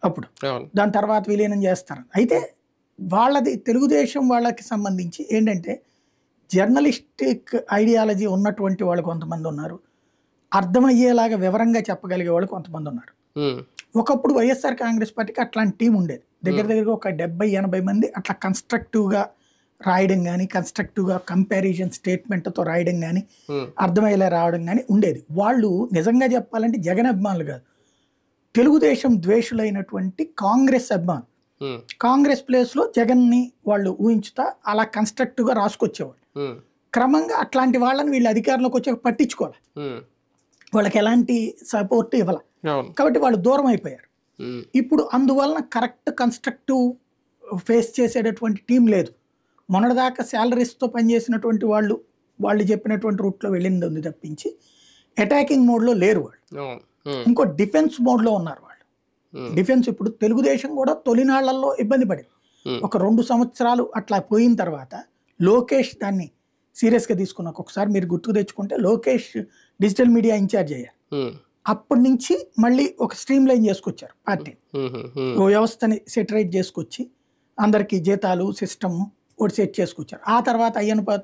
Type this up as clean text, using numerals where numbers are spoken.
అప్పుడు దాని తర్వాత విలీనం చేస్తారు. అయితే వాళ్ళది తెలుగుదేశం వాళ్ళకి సంబంధించి ఏంటంటే జర్నలిస్టిక్ ఐడియాలజీ ఉన్నటువంటి వాళ్ళు కొంతమంది ఉన్నారు, అర్థమయ్యేలాగా వివరంగా చెప్పగలిగే వాళ్ళు కొంతమంది ఉన్నారు. ఒకప్పుడు వైఎస్ఆర్ కాంగ్రెస్ పార్టీకి అట్లాంటి టీం ఉండేది, దగ్గర ఒక 70-80 మంది అట్లా కన్స్ట్రక్టివ్గా రాయడం కానీ, కన్స్ట్రక్టివ్గా కంపారిజన్ స్టేట్మెంట్తో రాయడం కానీ, అర్థమయ్యేలా రావడం కానీ ఉండేది. వాళ్ళు నిజంగా చెప్పాలంటే జగన్ అభిమానులు కాదు, తెలుగుదేశం ద్వేషులైనటువంటి కాంగ్రెస్ అభిమానులు. కాంగ్రెస్ ప్లేస్లో జగన్ని వాళ్ళు ఊహించుతా అలా కన్స్ట్రక్టివ్గా రాసుకొచ్చేవాళ్ళు. క్రమంగా అట్లాంటి వాళ్ళని వీళ్ళు అధికారంలోకి వచ్చాక పట్టించుకోవాలి, వాళ్ళకి ఎలాంటి సపోర్ట్ ఇవ్వాల, కాబట్టి వాళ్ళు దూరం అయిపోయారు. ఇప్పుడు అందువలన కరెక్ట్ కన్స్ట్రక్టివ్ ఫేస్ చేసేటటువంటి టీం లేదు. మొన్నటిదాకా శాలరీస్తో పనిచేసినటువంటి వాళ్ళు చెప్పినటువంటి రూట్లో వెళ్ళింది ఉంది తప్పించి అటాకింగ్ మోడ్లో లేరు వాళ్ళు. ఇంకో డిఫెన్స్ మోడ్లో ఉన్నారు వాళ్ళు. డిఫెన్స్ ఇప్పుడు తెలుగుదేశం కూడా తొలినాళ్లలో ఇబ్బంది పడింది. ఒక 2 సంవత్సరాలు అట్లా పోయిన తర్వాత లోకేష్ దాన్ని సీరియస్గా తీసుకున్నాక, ఒకసారి మీరు గుర్తుకు తెచ్చుకుంటే లోకేష్ డిజిటల్ మీడియా ఇన్ఛార్జ్ అయ్యారు. అప్పటి నుంచి మళ్ళీ ఒక స్ట్రీమ్ లైన్ చేసుకొచ్చారు పార్టీ, ఓ వ్యవస్థని సెటరైట్ చేసుకొచ్చి అందరికీ జీతాలు సిస్టమ్ ఒకటి సెట్ చేసుకొచ్చారు. ఆ తర్వాత అయ్యన్న పాత్ర